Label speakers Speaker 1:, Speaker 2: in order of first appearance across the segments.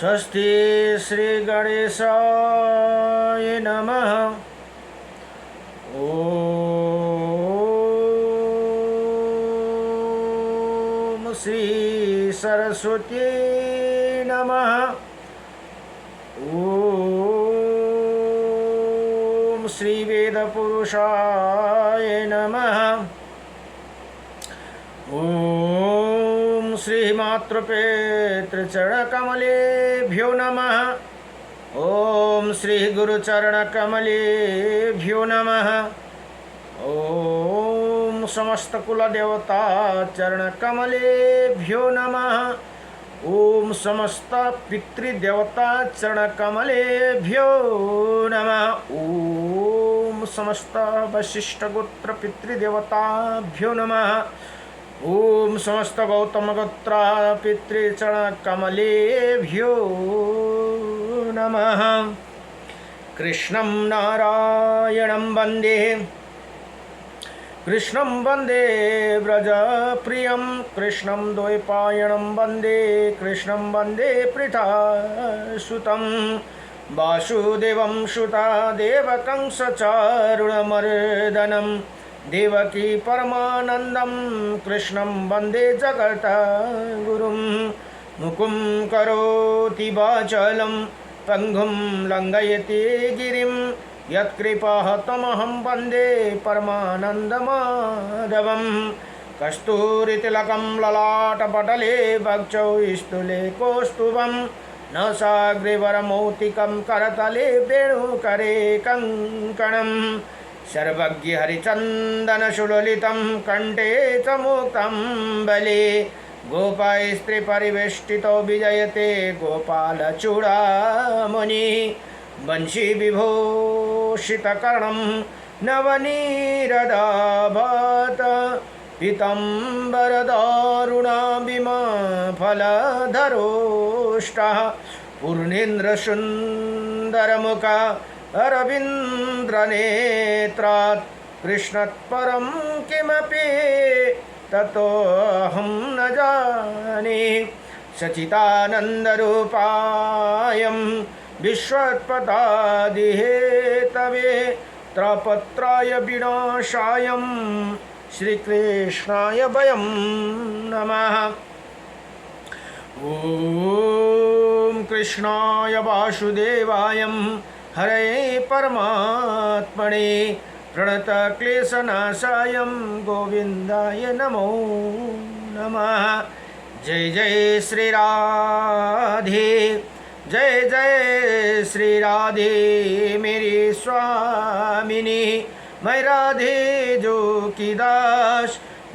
Speaker 1: स्वस्ति श्री गणेशाय नमः। ओम श्री सरस्वती नमः। ओम श्री वेदपुरुषाय नमः। ओम श्री मातृपितृचरणकमलेभ्यो नमः। ओम श्री गुरुचरणकमलेभ्यो नमः। ओम समस्त कुलदेवता चरणकमलेभ्यो नमः। ओम समस्त पितृदेवता चरणकमलेभ्यो नमः। ओम समस्त वशिष्ठगोत्र पितृदेवताभ्यो नमः। ओम समस्त गौतम गोत्र पितृचरणकमलेभ्यो नमः। कृष्णं नारायणं वन्दे कृष्णं वन्दे व्रजप्रियं कृष्णं द्वैपायनं वन्दे कृष्णं वन्दे पृथासुतं वासुदेवं सुतादेवकं सचारुणमर्दनं देवकी परमानन्दं कृष्णं वन्दे जगद्गुरुं मुकुं करोति वाचालं पङ्गुं लङ्घयति गिरिं यत्कृपातमहं वन्दे परमानन्दमाधवं कस्तूरितिलकं ललाटपटले वक्षौ स्थूले कौस्तुभं नासाग्रवरमौक्तिकं करतले वेणुकरे कङ्कणं सर्वज्ञ हरिचन्दनसुललितं कण्ठे च मुक्तं बले गोपास्त्रीपरिवेष्टितो विजयते गोपालचूडामणि वंशी विभूषितकर्णं नवनीरदाभात पीताम्बरदारुणाभिमफलधरोष्टः पूर्णेन्द्रसुन्दरमुखा अरविन्द्रनेत्रात् कृष्णात्परं किमपि ततोऽहं न जाने सच्चिदानन्दरूपायं विश्वोत्पत्यादिहेतवे त्रपत्राय विनाशायं श्रीकृष्णाय वयं नमः। ॐ कृष्णाय वासुदेवाय हरे परमात्मने प्रणतक्लेशनाशाय गोविन्दाय नमो नमः। जय जय श्री राधे जय जय श्री राधे मेरी स्वामिनी मैं राधे जो की दास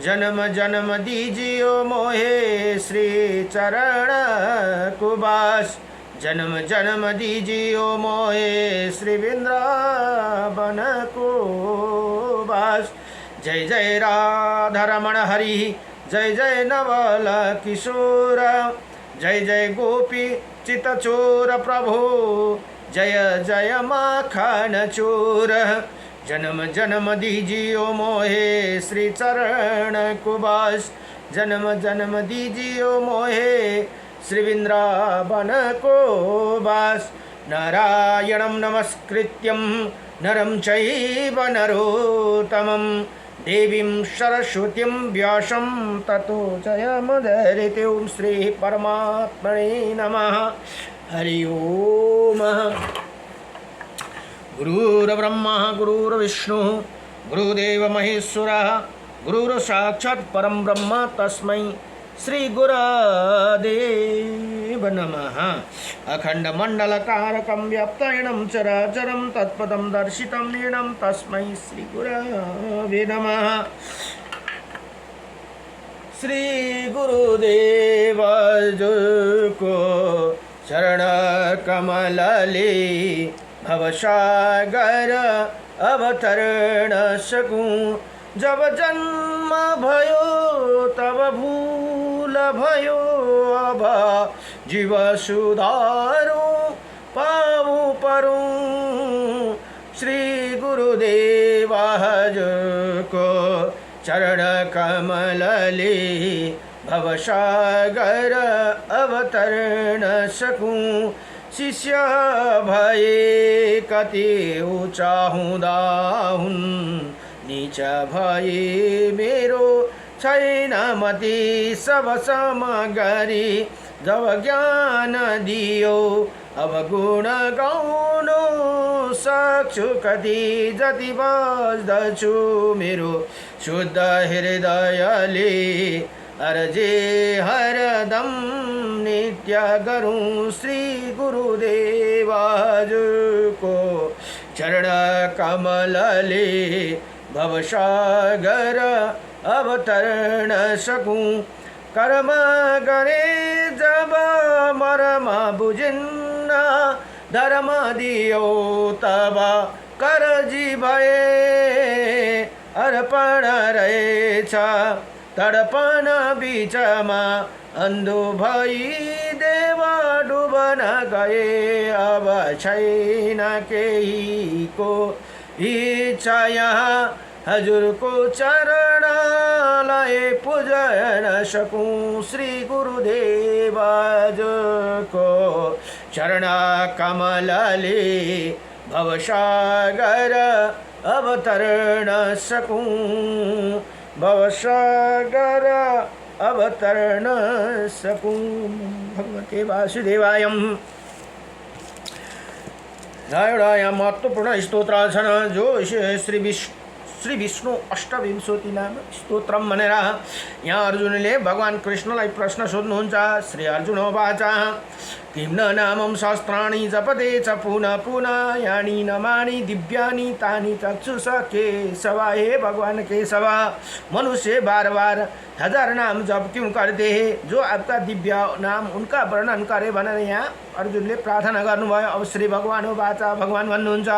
Speaker 1: जन्म जन्म दीजियो मोहे श्री चरण कुबास जन्म जन्म दीजियो मोहे श्री वृंदावन को बास। जय जय राधा रमण हरि जय जय नवल किशोर जय जय गोपी चितचोर प्रभु जय जय माखन चोर जन्म जन्म दीजियो मोहे श्री चरण कुबास जन्म जन्म दीजियो मोहे श्री वृंदावन को बास। नारायणं नमस्कृत्यं नरं चैव नरोत्तमं देवीं सरस्वतीं व्यासं ततो जयमुदीरयेत्। ओं श्री परमात्मने नमः। हरि ओम। गुरुर्ब्रह्मा गुरुर्विष्णु गुरुदेव महेश्वरः गुरुर्साक्षात् परं ब्रह्म तस्मै श्री गुरुदेव नमः। अखण्डमण्डलकारकं व्याप्तायनं चराचरं तत्पदं दर्शितं येनं तस्मै श्री गुरवे नमः। श्री गुरुदेव को चरण कमलले भवसागर अवतरण सकूं जब जन्म भयो तब भूल भयो अब जीव सुधारो पाऊं परूं श्री गुरुदेव को चरण कमलले भवसागर अवतरण सकूं। शिष्य भए कति ऊँचा हुँदा हुन्, नीच भए मेरो छैन मति। सब सम गरी जब ज्ञान दियो, अब गुण गाउनु सक्छु कति। जति बज्दछु मेरो शुद्ध हृदयले, अर्जे हरदम नित्य गरौँ श्री गुरुदेव हजुरको चरण कमलले। भवसागर अवतरण सकूं। कर्म गरे जब मर्म बुझिन्न, धर्म दियो तब करजी भए। अर्पण रहेछ तडपन बीचमा, अन्धो भई देव डुबन गए। अब छैन केहीको इच्छा यहाँ, हजुरको चरणलाई पूजन सकूं। श्री गुरुदेव हजुरको चरण कमलले, भवसागर अवतरण सकूं। भवसागर अवतरण सकूं। भगवते वासुदेवाय। यहाँ महत्त्वपूर्ण स्तोत्र छन् जो श्री विष्णु अष्टविंशति नाम स्तोत्रम भनेर यहाँ अर्जुनले भगवान कृष्णलाई प्रश्न सोध्नुहुन्छ। श्री अर्जुन उवाच किं न नामं सहस्राणि जपते च पुनः पुनः, यानि नामानि दिव्यानि तानि चक्षुष केशव। हे भगवान केशव, मनुष्य बार बार 1000 नाम जप क्यों करते हैं? जो आपका दिव्य नाम उनका वर्णन करे भनेर यहाँ अर्जुनले प्रार्थना गर्नुभयो। अब श्री भगवान उवाच, भगवान भन्नुहुन्छ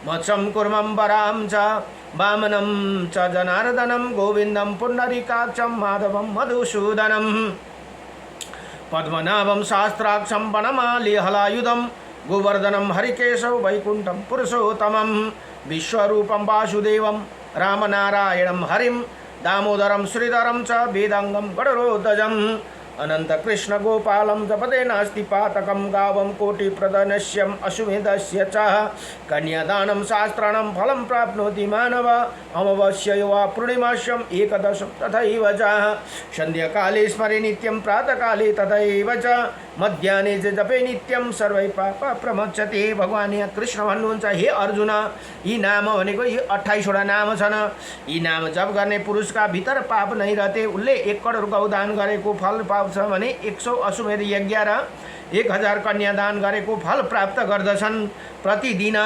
Speaker 1: मत्स्यं कुर्मं वरां च वामनं च जनार्दनं, गोविन्दं पुण्डरीकाक्षं माधवं मधुसूदनं, पद्मनाभं सहस्राक्षं वनमाली हलायुधं, गोवर्धनं हरिकेशव वैकुण्ठं पुरुषोत्तमं, विश्वरूपं वासुदेवं रामनारायणं हरिं, दामोदरं श्रीधरं च वेदांगं गणरोधजं, अनंत कृष्ण गोपालं जपते नास्ति पातकं, गावं कोटिप्रदनश्यम् अश्वमेधस्य च, कन्यादानं शास्त्राणां फलं प्राप्नोति मानव, अमावास्या वा पूर्णिमास्याम् एकदशं तथैव च, सन्ध्याकाले स्मरे नित्यं प्रातःकाले तथैव च, मध्याह्ने जपे नित्यं सर्वै पाप प्रमुच्यते। भगवान यहाँ कृष्ण भन्नुहुन्छ हे अर्जुन, यी नाम भनेको यी 28 वटा नाम छन्। यी नाम जप गर्ने पुरुषका भित्र पाप नै रहते। उसले 1 करोड गौदान गरेको फल पाउँछ भने 100 अश्वमेध यज्ञ र 1000 कन्यादान गरेको फल प्राप्त गर्दछन्। प्रतिदिन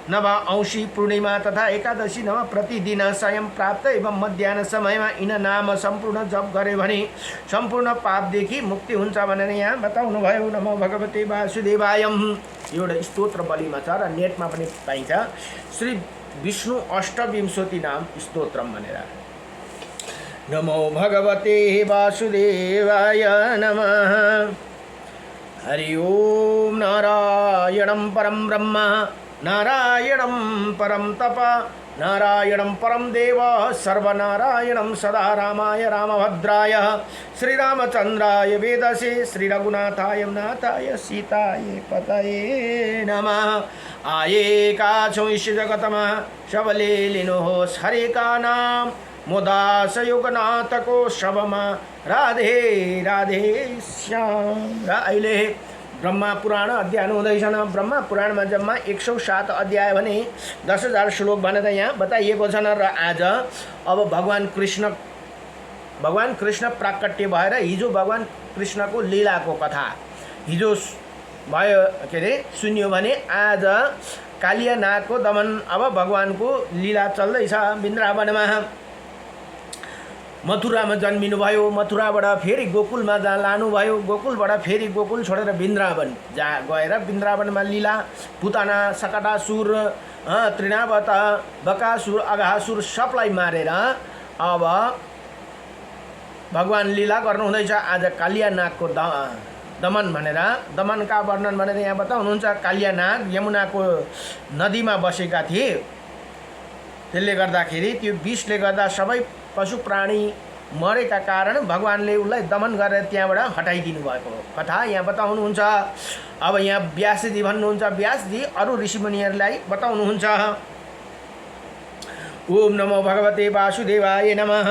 Speaker 1: नवा औँसी पूर्णिमा तथा एकादशी नवा प्रतिदिन स्वयं प्राप्त एवं मध्याह्न समयमा यिन नाम सम्पूर्ण जप गरे भने सम्पूर्ण पापदेखि मुक्ति हुन्छ भनेर यहाँ बताउनु भयो। नमो भगवते वासुदेवाय। एउटा स्तोत्र बलिमा छ र नेटमा पनि पाइन्छ, श्री विष्णु अष्टविंशति नाम स्तोत्रम भनेर। नमो भगवते वासुदेवाय नमः। हरि ओम। नारायणं परं ब्रह्म, नारायणं परं तप, नारायणं परं देव, सर्वनारायणं सदा रामाय रामभद्राय, श्रीरामचन्द्राय वेदसे, श्रीरघुनाथाय नाथाय सीताय पतये नमः। आये का छौ इस जगतमा सबले लिनुहोस् हरे का नाम, मोदास युगनाथ को सबमा राधे राधे श्याम। र अहिले ब्रह्मा पुराण अध्ययन हुँदैछन्। ब्रह्मा पुराणमा जम्मा 107 अध्याय भने 10,000 श्लोक भनेर यहाँ बताइएको छन्। र आज अब भगवान कृष्ण प्राकट्य भएर हिजो भगवान कृष्णको लीलाको कथा हिजो भयो के अरे सुन्यो भने आज कालिया नागको दमन। अब भगवानको लीला चल्दैछ। वृन्दावनमा मथुरामा जन्मिनुभयो, मथुराबाट फेरि गोकुलमा लानुभयो, गोकुलबाट फेरि गोकुल छोडेर वृन्दावन गएर वृन्दावनमा लीला पुतना सकटासुर तृणावत बकासुर अघासुर सबलाई मारेर अब भगवान लीला गर्नुहुँदैछ। आज कालिया नागको दमन भनेर दमनका वर्णन भनेर यहाँ बताउनुहुन्छ। कालिया नाग यमुनाको नदीमा बसेका थिए। त्यसले गर्दाखेरि त्यो विषले गर्दा सबै पशु प्राणी मरेका कारण भगवानले उसलाई दमन गरेर त्यहाँबाट हटाइदिनु भएको कथा यहाँ बताउनुहुन्छ। अब यहाँ व्यासजी भन्नुहुन्छ, व्यासजी अरू ऋषिमुनिहरूलाई बताउनुहुन्छ। ओम नमो भगवते वासुदेवाय नमः।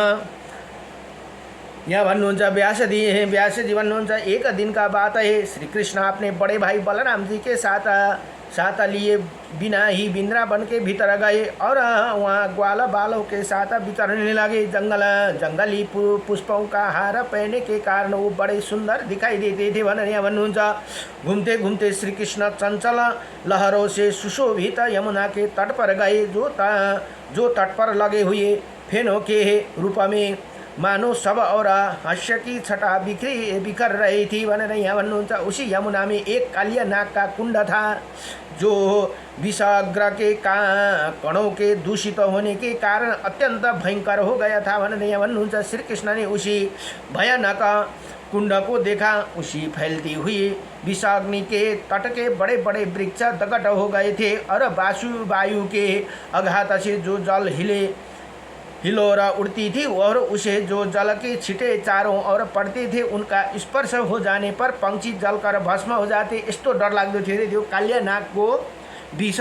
Speaker 1: यहाँ भन्नुहुन्छ व्यासजी भन्नुहुन्छ, एक दिन का बात है, श्री कृष्ण अपने बड़े भाई बलराम जी के साथ लिए बिना ही वृंदावन के भीतर गए और वहाँ ग्वाला बालों के साथ विचरने लगे। जंगली पुष्पों का हार पहनने के कारण वो बड़े सुंदर दिखाई देते थे भनेर यहाँ भन्नुहुन्छ। घूमते घूमते श्री कृष्ण चंचल लहरों से सुशोभित यमुना के तट पर गए, जो तट पर लगे हुए फेनों के रूप में मानो सब और हास्य की छटा बिखर रही थी भनेर यहाँ भन्नुहुन्छ। उसी यमुना में एक कालिया नाग का कुंड था जो विषाग्र के कणों के दूषित होने के कारण अत्यंत भयंकर हो गया था भनेर यहाँ भन्नुहुन्छ। श्री कृष्ण ने उसी भयानक कुंड को देखा। उसी फैलती हुई विषाग्नि के तट के बड़े बड़े वृक्ष दगट हो गए थे और वायु के आघात से जो जल हिलोर उड़ती थी और उसे जो जल के छिटे चारों ओर पड़ते थे उनका स्पर्श हो जाने पर पंक्षी जलकर भस्म हो जाते। यस्तो डरलाग्दो थियो रे त्यो कालिया नागको विष।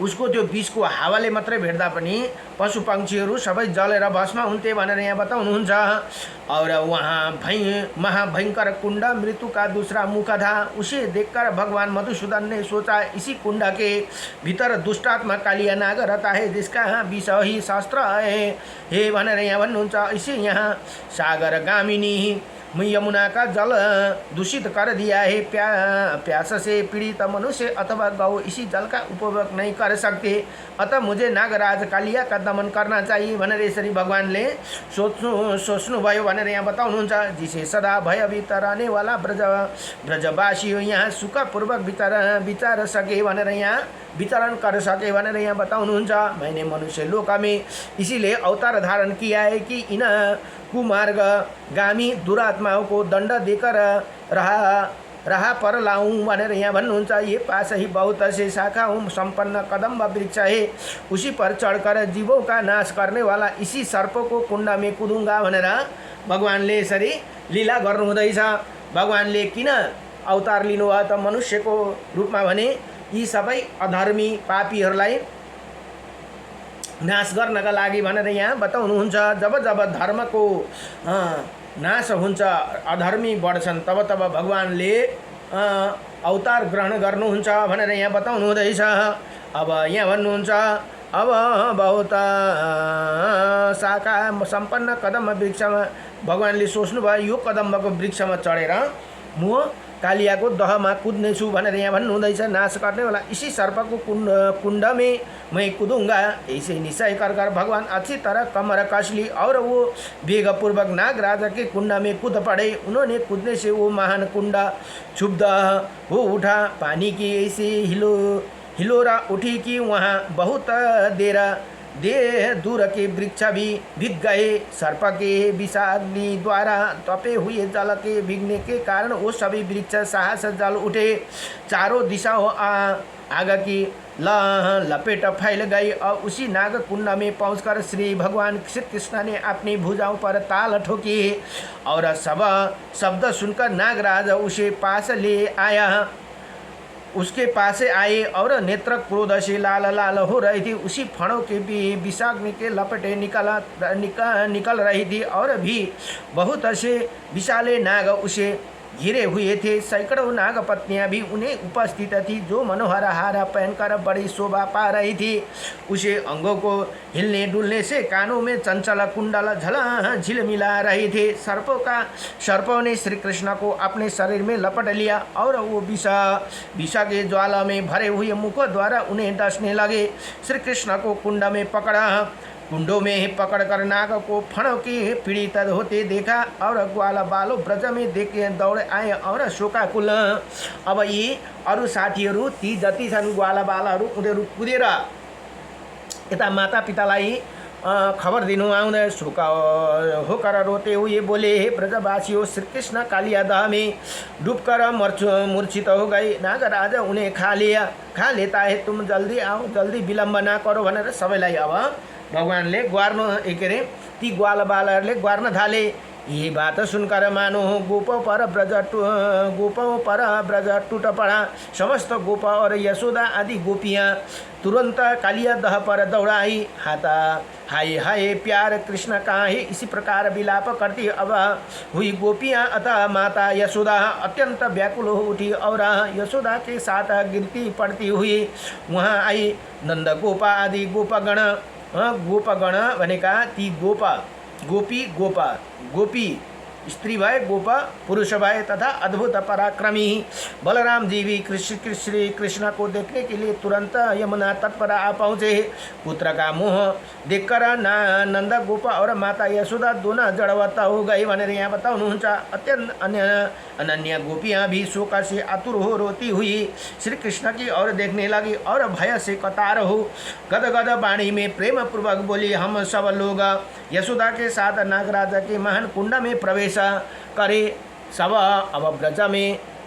Speaker 1: उसको त्यो विषको हावाले मात्रै भेट्दा पनि पशु पंक्षीहरू सबै जलेर भस्म हुन्थे भनेर यहाँ बताउनुहुन्छ। और वहाँ महाभयंकर कुंड मृत्यु का दूसरा मुख था। उसे देखकर भगवान मधुसूदन ने सोचा, इसी कुंड के भीतर दुष्टात्मा कालिया नाग रहता है जिसका विष ही शास्त्र है हे भनेर यहाँ भन्नुहुन्छ। इसे यहाँ सागर गामिनी यमुना का जल दूषित कर दिया है। प्यास से पीड़ित मनुष्य अथवा गौ इसी जल का उपभोग नहीं कर सकते, अतः मुझे नागराज कालिया का दमन करना चाहिए भनेर यसरी भगवानले सोच्नुभयो भनेर यहाँ बताउनुहुन्छ। जिसे सदा भयभीत रहने वाला ब्रजवासी हो यहाँ सुखपूर्वक विचार सके भनेर यहाँ विचरण कर सके भनेर यहाँ बताउनुहुन्छ। मैंने मनुष्य लोक में इसीलिए अवतार धारण किया है कि इन कुमार्गगामी दुरात्माओं को दंड देकर रहा पर लाऊं भनेर यहाँ भन्नुहुन्छ। ये पास ही बहुत से शाखाओं संपन्न कदम्ब वृक्ष है, उसी पर चढ़कर जीवों का नाश करने वाला इसी सर्प को कुंड में कुदूंगा भनेर भगवानले यसरी लीला गर्नुहुँदैछ। भगवानले किन अवतार लिनुभयो त मनुष्यको रूपमा भने यी सबै अधर्मी पापीहरूलाई नाश गर्नका लागि भनेर यहाँ बताउनुहुन्छ। जब जब धर्मको नाश हुन्छ, अधर्मी बढ्छन्, तब तब भगवानले अवतार ग्रहण गर्नुहुन्छ भनेर यहाँ बताउनु हुँदैछ। अब यहाँ भन्नुहुन्छ, अब बहुत शाखा सम्पन्न कदम वृक्षमा भगवानले सोच्नुभयो यो कदम्बको वृक्षमा चढेर म कालियाको दहमा कुद्नेछु भनेर यहाँ भन्नुहुँदैछ। नाश करने वाला इसी सर्प को कुंड में मैं कूदूंगा। ऐसे निश्चय कर भगवान अच्छी तरह कमर कस ली और वो वेगपूर्वक नाग राजा के कुंड में कूद पड़े। उन्होंने कूदने से वो महान कुंड क्षुब्ध हो उठा। पानी की ऐसी हिलोरा उठी कि वहाँ बहुत देर दूर के वृक्ष भी भीग गए। सर्प के विषाग्नि द्वारा तपे हुए जल के भीगने के कारण वो सभी वृक्ष साहस जल उठे। चारों दिशाओं आग की लपेट फैल गई और उसी नाग कुंड में पहुंचकर श्री भगवान श्री कृष्ण ने अपनी भुजाओं पर ताल ठोकी और सब शब्द सुनकर नागराज उसे पास ले आया। उसके पास आए और नेत्र क्रोध से लाल लाल हो रही थी। उसी फणों के भी विषाग्नि के लपेटे निकल रही थी और भी बहुत से विशाले नाग उसे घिरे हुए थे। सैकड़ों नाग पत्नियां भी उन्हें उपस्थित थी जो मनोहर हार पहनकर बड़ी शोभा पा रही थी। उसे अंगों को हिलने डुलने से कानों में चंचल कुंडल झिलमिला रहे थे। सर्पों ने श्री कृष्ण को अपने शरीर में लपट लिया और वो विष के ज्वाला में भरे हुए मुख द्वारा उन्हें डसने लगे। श्री कृष्ण को कुंड में कुंडों में पकड़कर नाग को फणों के पीड़ित होते देखा और ग्वाला बालो ब्रज में देखे दौड़ आए और शोकाकुल। अब यी अरू साथीहरू ती जति छन् ग्वाला बालाहरू उनीहरू कुदेर यता माता पितालाई खबर दिनु आउँदा शोका होकर रोते हुए बोले, हे ब्रजवासियों, श्री कृष्ण कालिया दह में डूबकर मूर्छित हो गए। नागराज उन्हें खा लेता है, तुम जल्दी आओ, जल्दी विलम्ब ना करो भनेर सबैलाई अब भगवानले ग्वार्न के अरे ती ग्वाल बालहरूले ग्वार्न थाले। यही बात सुनकर मानो गोपौ पर ब्रज टूट पड़ा। समस्त गोपा और यशोदा आदि गोपियाँ तुरंत कालिया दह पर दौड़ाई। हाथा हाय हाय प्यार कृष्ण कहाँ है, इसी प्रकार विलाप करती अब हुई गोपियाँ। अतः माता यशोदा अत्यंत व्याकुल हो उठी और यशोदा के साथ गिरती पड़ती हुई वहाँ आई। नंद गोपा आदि गोपगण, गोपगण भनेका ती गोपा, गोपी गोपा, गोपी स्त्री भए, गोपा पुरुष भए तथा अद्भुत पराक्रमी बलराम जी भी श्री कृष्ण को देखने के लिए तुरंत यमुना तट पर आ पहुँचे। पुत्र का मोह देखकर नंद गोपा और माता यशोदा दोनों जड़वत हो गई भनेर यहाँ बताउनुहुन्छ। अत्यंत अनन्य गोपियाँ भी शोक से आतुर हो रोती हुई श्री कृष्ण की ओर देखने लगी और भय से कतार हो गदगद वाणी में प्रेम पूर्वक बोली, हम सब लोग यशोदा के साथ नागराजा के महान कुंड में प्रवेश करे। सब अब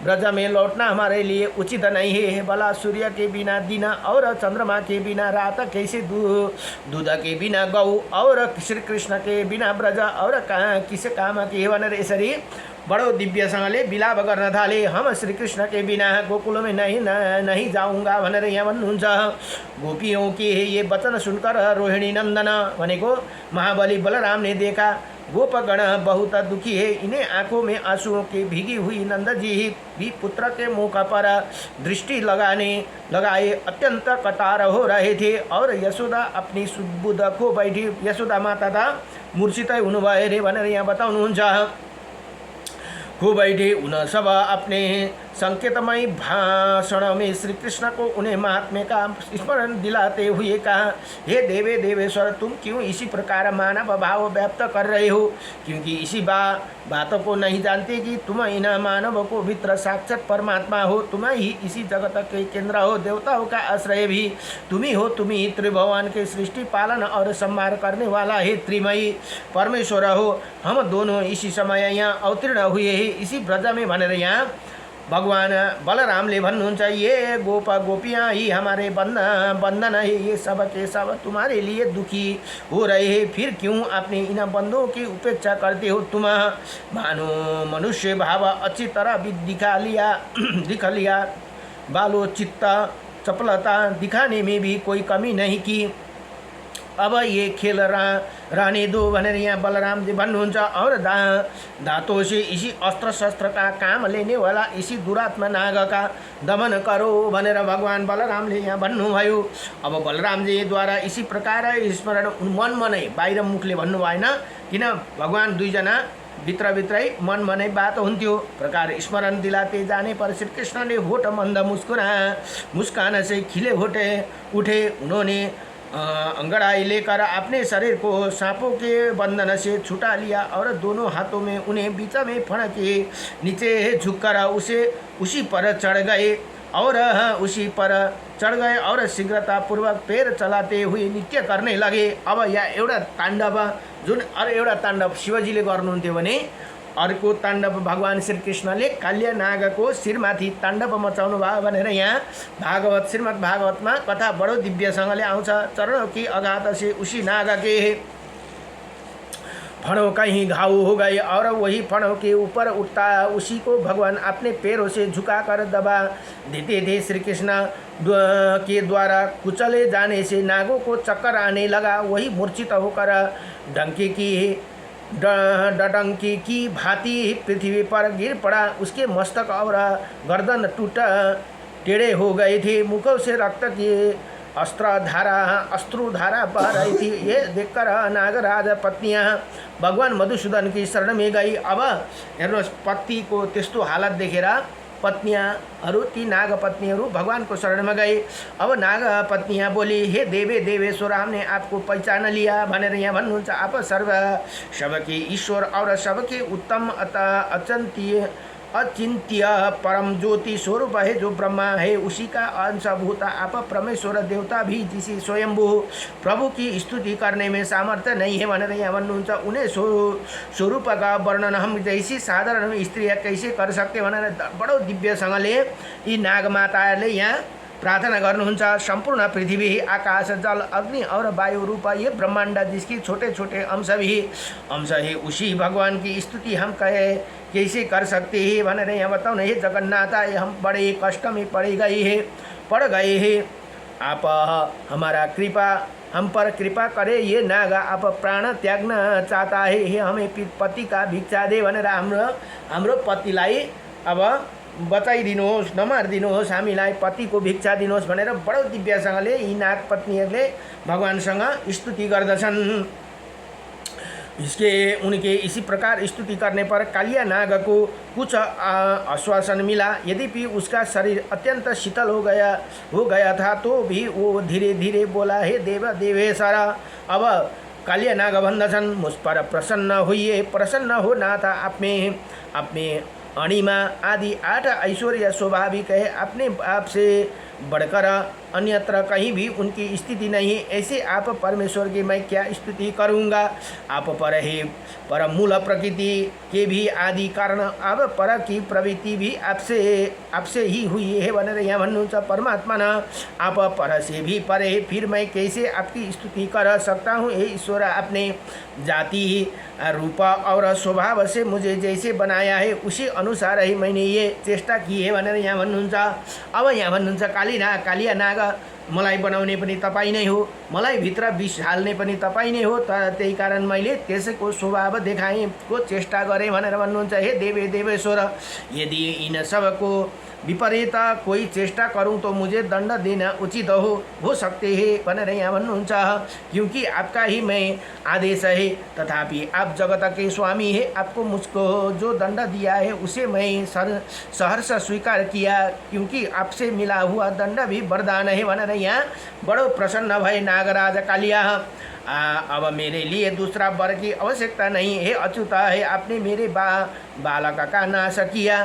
Speaker 1: ब्रज में लौटना हमारे लिए उचित नहीं है। भला सूर्य के बिना दिन और चंद्रमा के बिना रात, कैसे दूध के बिना गौ और श्री कृष्ण के बिना ब्रज और किस काम के भनेर यसरी बडो दिव्यसँगले विलाप गर्न थाले। हम श्री कृष्ण के बिना गोकुल में नहीं जाऊँगा भनेर यहाँ भन्नुहुन्छ। गोपियों के ये वचन सुनकर रोहिणी नंदन भनेको महाबली बलराम ने देखा गोपगण बहुत दुखी है। इन्हें आंखों में आंसुओं की भीगी हुई नंद जी भी पुत्र के मुख पर दृष्टि लगाए अत्यंत कतार हो रहे थे और यशोदा अपनी सुबुध को बैठी। यशोदा माता था मूर्छित हुनुभयो रे भनेर यहाँ बताउनुहुन्छ। खो बैठे उन सब अपने संकेतमय भाषण में श्री कृष्ण को उन्हें महात्म्य का स्मरण दिलाते हुए कहा, हे देवे देवेश्वर, तुम क्यों इसी प्रकार मानव भाव व्यक्त कर रहे हो? क्योंकि इसी बातों को नहीं जानते कि तुम इन मानव को भीतर साक्षात परमात्मा हो। तुम ही इसी जगत के केंद्र हो, देवताओं का आश्रय भी तुम ही हो। तुम ही त्रिभुवन के सृष्टि पालन और संहार करने वाला है त्रिमयी परमेश्वर हो। हम दोनों इसी समय यहाँ अवतीर्ण हुए हैं इसी ब्रज में भनेर यहाँ भगवान बलरामले भन्नुहुन्छ। ये गोपा गोपियाँ ही हमारे बंधन है, ये सब के सब तुम्हारे लिए दुखी हो रहे हैं। फिर क्यों अपने इन बंधों की उपेक्षा करते हो? तुम मानो मनुष्य भाव अच्छी तरह भी दिखा लिया बालो चित्त चपलता दिखाने में भी कोई कमी नहीं की। अब ये खेल रहने दो भनेर यहाँ बलराम जी भन्नुहुन्छ। और दांतों से इसी अस्त्र शस्त्र का काम लेने वाला इसी दुरात्मा नाग का दमन करो भनेर भगवान बलरामले यहाँ भन्नुभयो। अब बलराम जी द्वारा इसी प्रकार स्मरण मन मनै बाहिर मुखले भन्नु भएन, किन भगवान दुईजना भित्रै मन मनै बात हुन्थ्यो। प्रकार स्मरण दिलाते जाने पर श्री कृष्ण ने होठ मंद मुस्कान से खिले होठे उठे। उन्होंने अंगड़ाई लेकर अपने शरीर को सांपों के बंधन से छुटा लिया और दोनों हाथों में उन्हें बीच में फण के नीचे झुककर उसी पर चढ़ गए और शीघ्रतापूर्वक पैर चलाते हुए नृत्य करने लगे। अब यहाँ एउटा ताण्डव जुन एउटा ताण्डव शिवजीले गर्नुहुन्थ्यो भने अर्को ताण्डव भगवान श्री कृष्णले कालिया नागको शिरमाथि ताण्डव मचाउनु भयो भनेर यहाँ श्रीमद् भागवतमा कथा बडो दिव्यसँगले आउँछ। चरणों की अगाध से उसी नाग के फणों कहीं घाव हो गए और वही फणों के ऊपर उठता उसी को भगवान अपने पैरों से झुकाकर दबा देते थे। श्री कृष्ण के द्वारा कुचले जाने से नागों को चक्कर आने लगा। वही मूर्छित होकर डंकी की भांति पृथ्वी पर गिर पड़ा। उसके मस्तक और गर्दन टेढ़े हो गए थे। मुखों से रक्त की अश्रुधारा बह रही थी। ये देखकर नागराज पत्नियां भगवान मधुसूदन की शरण में गई। अब हेर्नुहोस्, पति को त्यस्तो हालत देखेर पत्नियाँहरू ती नाग पत्नीहरू भगवान को शरण में गए। अब नाग पत्नियाँ बोली, हे देवे देवेश्वर, हमने आपको पहचान लिया भनेर यहाँ भन्नुहुन्छ। आप सबके ईश्वर और सबके उत्तम अचिंत्य परम ज्योति स्वरूप है। जो ब्रह्मा है उसी का अंशभूत आप परमेश्वर देवता भी जिसे स्वयंभू प्रभु की स्तुति करने में सामर्थ्य नहीं है भनेर यहाँ भन्नुहुन्छ। उन्हें स्वरूप का वर्णन हम जैसी साधारण स्त्री कैसे कर सकते भनेर बडो दिव्यसँगले यी नागमाताहरूले यहाँ प्रार्थना गर्नुहुन्छ। संपूर्ण पृथ्वी, आकाश, जल, अग्नि और वायु रूप ये ब्रह्मांड जिसकी छोटे छोटे अंश है, उसी भगवान की स्तुति हम कहे कैसे कर सकते हैं भनेर यहाँ बताउन। हे जगन्नाथ, हम बड़े कष्ट में पड़ गए हैं। आप हमारा कृपा, हम पर कृपा करे। ये नाग आप प्राण त्याग्न चाहता है, हे हमें पति का भिक्षा दे भनेर हाम्रो पतिलाई अब बचाइदिनुहोस्, नमारिदिनुहोस्, हामीलाई पतिको भिक्षा दिनुहोस् भनेर बडो दिव्यसँगले यी नाग पत्नीहरूले भगवानसँग स्तुति गर्दछन्। उनके इसी प्रकार स्तुति करने पर कालिया नाग को कुछ आश्वासन मिला। यद्यपि उसका शरीर अत्यंत शीतल हो गया था तो भी वो धीरे धीरे बोला, हे देव देवेश्वर। अब कालिया नाग भन्दछन्, मुझ पर प्रसन्न होइए, प्रसन्न हो नाथ। अपने अणिमा आदि 8 ऐश्वर्य स्वाभाविक है, अपने आप से बढ़कर अन्यत्र कहीं भी उनकी स्थिति नहीं। ऐसे आप परमेश्वर की मैं क्या स्तुति करूँगा। आप पर है, पर मूल प्रकृति के भी आदि कारण, अब पर की प्रवृत्ति भी आपसे ही हुई है भनेर यहाँ भन्नुहुन्छ। परमात्मा न आप पर से भी परे, फिर मैं कैसे आपकी स्तुति कर सकता हूँ। हे ईश्वर, आपने जाति, रूप और स्वभाव से मुझे जैसे बनाया है उसी अनुसार ही मैंने ये चेष्टा की है भनेर यहाँ भन्नुहुन्छ। अब यहाँ भन्नुहुन्छ, कालिया नाग मलाई बनाउने पनि तपाईँ नै हो, मलाई भित्र विष हाल्ने पनि तपाईँ नै हो, त्यही कारण मैले त्यसको स्वभाव देखाएँ को चेष्टा गरेँ भनेर भन्नुहुन्छ। हे देवेश्वर, यदि इन सबको विपरीत कोई चेष्टा करूं तो मुझे दंड देना उचित हो सकते हैं भनेर यहाँ भन्नुहुन्छ। क्योंकि आपका ही मैं आदेश है, तथापि आप जगत के स्वामी है, आपको मुझको जो दंड दिया है उसे मैं सहर्ष स्वीकार किया, क्योंकि आपसे मिला हुआ दंड भी वरदान है भनेर यहाँ बड़ो प्रसन्न भए नागराज कालिया। अब मेरे लिए दूसरा वर की आवश्यकता नहीं है अच्युता है, आपने मेरे बालक का नाश किया,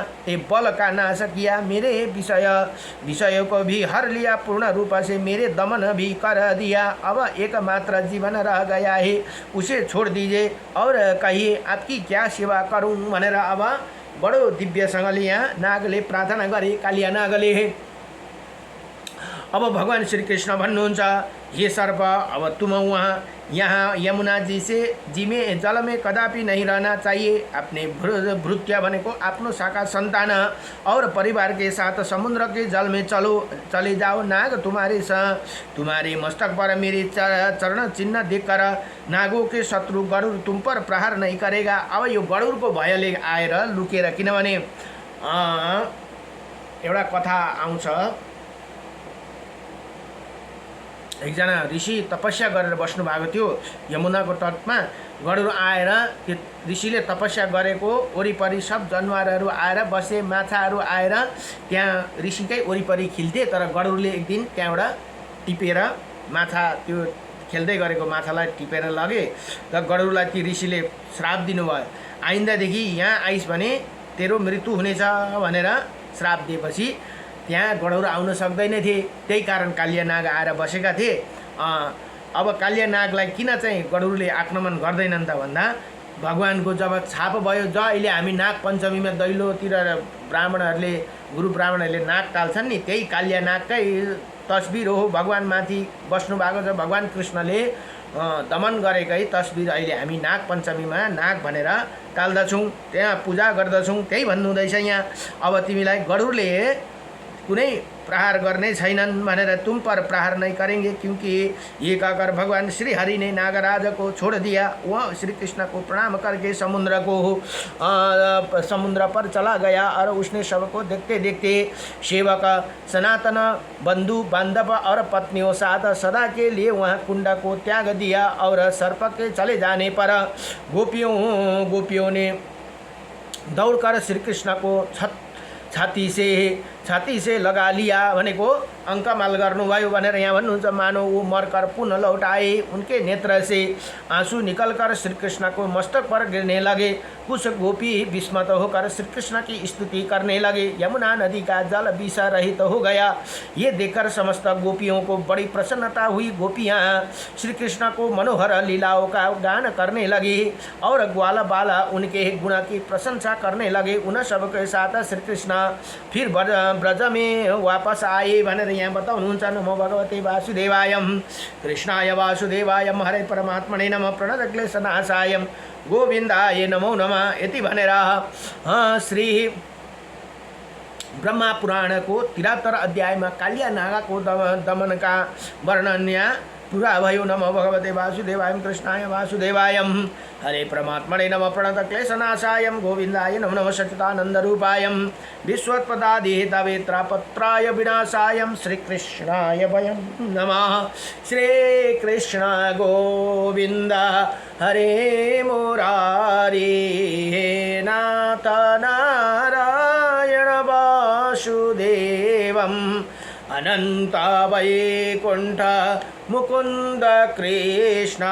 Speaker 1: बल का नाश किया, मेरे विषयों को भी हर लिया, पूर्ण रूप से मेरे दमन भी कर दिया। अब एकमात्र जीवन रह गया है, उसे छोड़ दीजिए और कहिए आपकी क्या सेवा करूं भनेर अब बडो दिव्यसँगले यहाँ नागले प्रार्थना गरे, कालिया नागले। अब भगवान श्री कृष्ण भन्नुहुन्छ, हे सर्प, अब तुम यहाँ यमुना जी में जल में कदापि नहीं रहना चाहिए। अपने भृत्य भनेको आफ्नो शाखा संतान और परिवार के साथ समुद्र के जल में चले जाओ। नाग तुम्हारे मस्तक पर मेरे चरण चिन्ह देखकर नागों के शत्रु गरुड़ तुम पर प्रहार नहीं करेगा। अब यो गरुड़को भयले आएर लुकेर, किनभने एउटा कथा आउँछ, एकजना ऋषि तपस्या गरेर बस्नु भएको थियो यमुनाको तटमा। गरुड आएर त्यो ऋषिले तपस्या गरेको वरिपरि सब जनावरहरू आएर बसे, माछाहरू आएर त्यहाँ ऋषिकै वरिपरि खिल्थे। तर गरुडले एक दिन त्यहाँबाट टिपेर माछा, त्यो खेल्दै गरेको माछालाई टिपेर लगे र गरुडलाई ती ऋषिले श्राप दिनुभयो, आइन्दादेखि यहाँ आइस भने तेरो मृत्यु हुनेछ भनेर श्राप दिएपछि त्यहाँ गरुड आउन सक्दैन थिए। त्यही कारण कालिया नाग आएर बसेका थिए। अब कालिया नागलाई किन चाहिँ गरुडले आक्रमण गर्दैनन् त भन्दा, भगवानको जब छाप भयो, अहिले हामी नाग पञ्चमीमा दैलोतिर ब्राह्मणहरूले, गुरु ब्राह्मणहरूले नाग टाल्छन् नि, त्यही कालिया नागकै तस्बिर हो। भगवानमाथि बस्नु भएको छ, भगवान कृष्णले दमन गरेकै तस्बिर अहिले हामी नाग पञ्चमीमा नाग भनेर टाल्दछौँ, त्यहाँ पूजा गर्दछौँ। त्यही भन्नुहुँदैछ यहाँ, अब तिमीलाई गरुडले कुनै प्रहार गर्ने छैनन् भनेर, तुम पर प्रहार नहीं करेंगे, क्योंकि ये कहकर भगवान श्री हरि ने नागराज को छोड़ दिया। वह श्री कृष्ण को प्रणाम करके समुद्र पर चला गया और उसने सबको देखते देखते सेवक, सनातन, बंधु बांधव और पत्नियों साथ सदा के लिए वह कुंड को त्याग दिया। और सर्प के चले जाने पर गोपियों ने दौड़कर श्री कृष्ण को छाती से लगा लिया भनेको अंकमाल गर्नुभयो भनेर यहाँ भन्नुहुन्छ। मानो वो मरकर पुनः लौट आए, उनके नेत्र से आंसू निकलकर श्री कृष्ण को मस्तक पर गिरने लगे। कुछ गोपी विस्मत होकर श्री कृष्ण की स्तुति करने लगे। यमुना नदी का जल विष रहित हो गया। ये देखकर समस्त गोपियों को बड़ी प्रसन्नता हुई। गोपियाँ श्री कृष्ण को मनोहर लीलाओं का गान करने लगी और ग्वाला बाला उनके गुण की प्रशंसा करने लगे। उन सबके साथ श्री कृष्ण फिर ब्रज में वापस आए भनेर यहाँ बताउनुहुन्छ। नमो भगवते वासुदेवाय कृष्णाय वासुदेवाय हरे परमात्मने नमः प्रणतक्लेशनाशाय गोविन्दाय नमो नमः यति भनेर श्री ब्रह्मा पुराणको 73 अध्यायमा कालिया नागाको दमनका वर्णन यहाँ पुरा भयो। नमो भगवते वासुदेवाय कृष्णाय वासुदेवाय हरे परमात्मने नमः प्रणतक्लेशनाशाय गोविन्दाय नमो नमः सच्चिदानन्दरूपाय विश्वोत्पत्तादिहेतवेत्रापत्राय विनाशाय श्रीकृष्णाय वयं नमः। श्रीकृष्ण गोविन्द हरे मुरारी हे नाथ नारायण वासुदेवम् अनंत वैकुंठ मुकुंद कृष्ण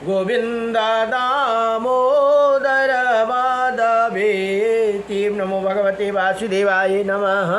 Speaker 1: गोविंद दामोदर माधवेति। नमो भगवते वासुदेवाय नमः।